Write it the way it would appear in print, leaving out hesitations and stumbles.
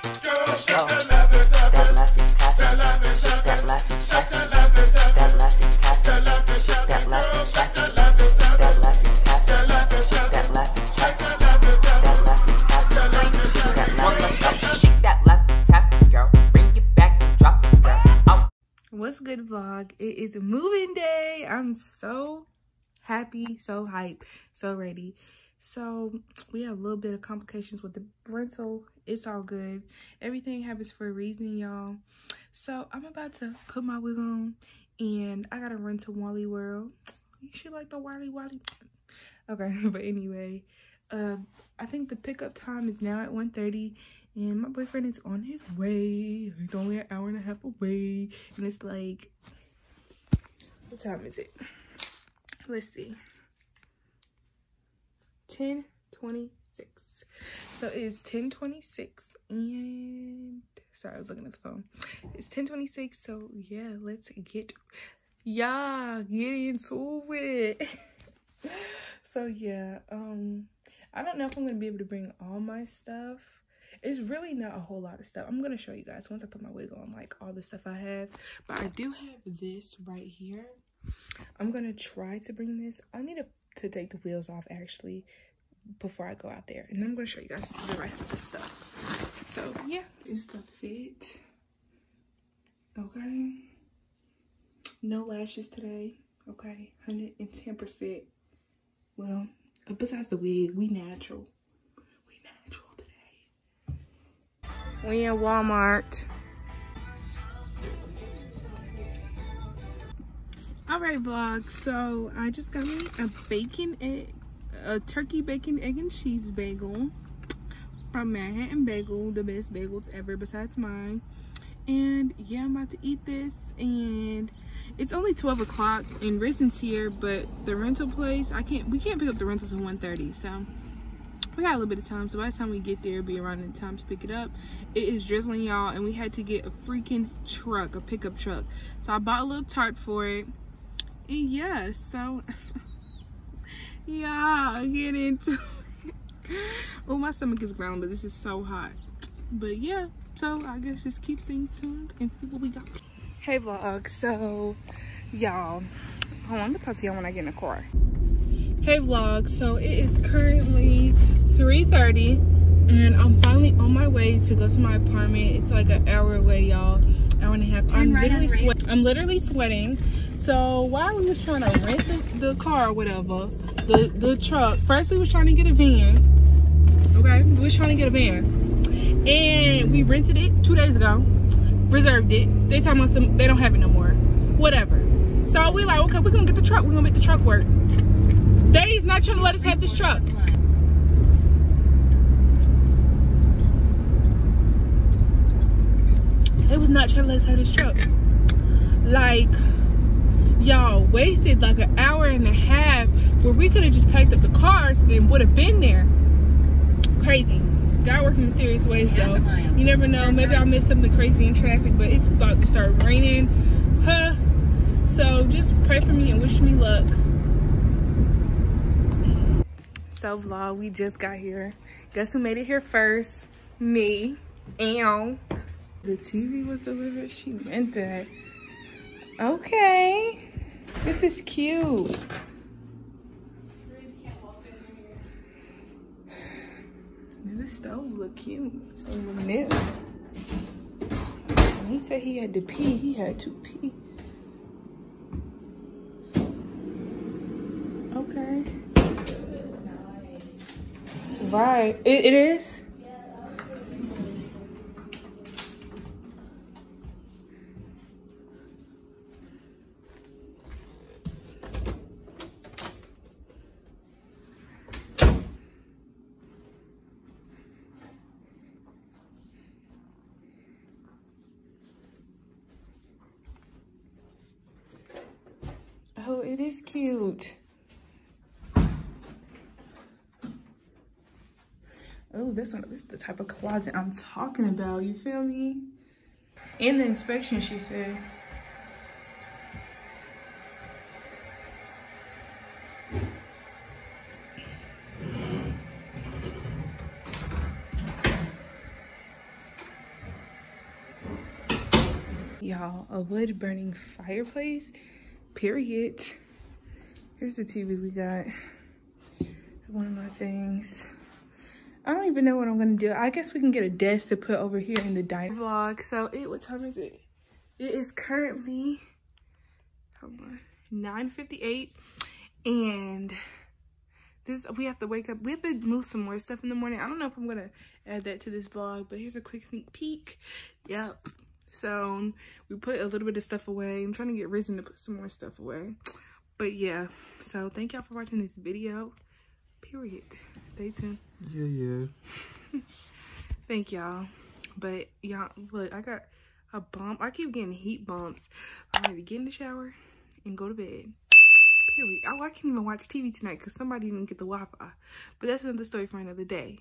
What's good, vlog? It is moving day. I'm so happy, so hyped, so ready. So we have a little bit of complications with the rental. It's all good. Everything happens for a reason, y'all. So I'm about to put my wig on and I gotta run to Wally World. You should like the Wally. Okay, but anyway, I think the pickup time is now at 1:30. And my boyfriend is on his way. He's only an hour and a half away. And it's like, what time is it? Let's see. 10:26. So it is 10:26. And, sorry, I was looking at the phone. It's 10:26. So yeah, let's get into it. So yeah, I don't know if I'm going to be able to bring all my stuff. It's really not a whole lot of stuff. I'm going to show you guys once I put my wig on, like, all the stuff I have. But I do have this right here. I'm going to try to bring this. I need to take the wheels off, actually, before I go out there. And then I'm going to show you guys the rest of the stuff. So, yeah, it's the fit. Okay. No lashes today. Okay. 110%. Well, besides the wig, we natural. We in Walmart. Alright, vlog. So I just got me a turkey bacon, egg, and cheese bagel from Manhattan Bagel, the best bagels ever besides mine. And yeah, I'm about to eat this, and it's only 12 o'clock and Risen's here, but the rental place, we can't pick up the rental until 1:30, so we got a little bit of time. So by the time we get there, it'll be around the time to pick it up. It is drizzling, y'all, and we had to get a freaking truck, a pickup truck. So I bought a little tarp for it. And yeah, so yeah, get into it. Oh, my stomach is growling, but this is so hot. But yeah, so I guess just keep staying tuned and see what we got. Hey, vlog. So y'all, hold on, I'm gonna talk to y'all when I get in the car. Hey, vlog. So it is currently 3:30 and I'm finally on my way to go to my apartment. It's like an hour away, y'all. Hour and a half. I'm literally sweating. So while we was trying to rent the car or whatever, the truck, first we was trying to get a van. Okay, we was trying to get a van, and we rented it 2 days ago, reserved it. They talking about they don't have it no more, whatever. So we like, okay, we're gonna get the truck, we're gonna make the truck work. They's not trying to let us have this truck. They was not trying to let us have this truck. Like, y'all wasted like an hour and a half where we could have just packed up the cars and would have been there. Crazy. God working mysterious ways, though. You never know. Maybe I'll miss something crazy in traffic, but it's about to start raining. Huh? So just pray for me and wish me luck. So vlog, we just got here. Guess who made it here first? Me. And the TV was delivered. She meant that. Okay. This is cute. This stove look cute. So new. When he said he had to pee, he had to pee. Okay. Right. It is? Oh, it is cute. Oh, this is the type of closet I'm talking about. You feel me? In the inspection, she said. Y'all, a wood burning fireplace, period. Here's the TV we got. One of my things. I don't even know what I'm gonna do. I guess we can get a desk to put over here in the dining vlog. So what time is it? It is currently, hold on, 9:58, and we have to wake up. We have to move some more stuff in the morning. I don't know if I'm gonna add that to this vlog, but here's a quick sneak peek. Yep. So we put a little bit of stuff away. I'm trying to get Risen to put some more stuff away. But yeah, so thank y'all for watching this video. Period. Stay tuned. Yeah. Thank y'all. But y'all, look, I got a bump. I keep getting heat bumps. I'm ready to get in the shower and go to bed. Period. I can't even watch TV tonight because somebody didn't get the Wi-Fi. But that's another story for another day.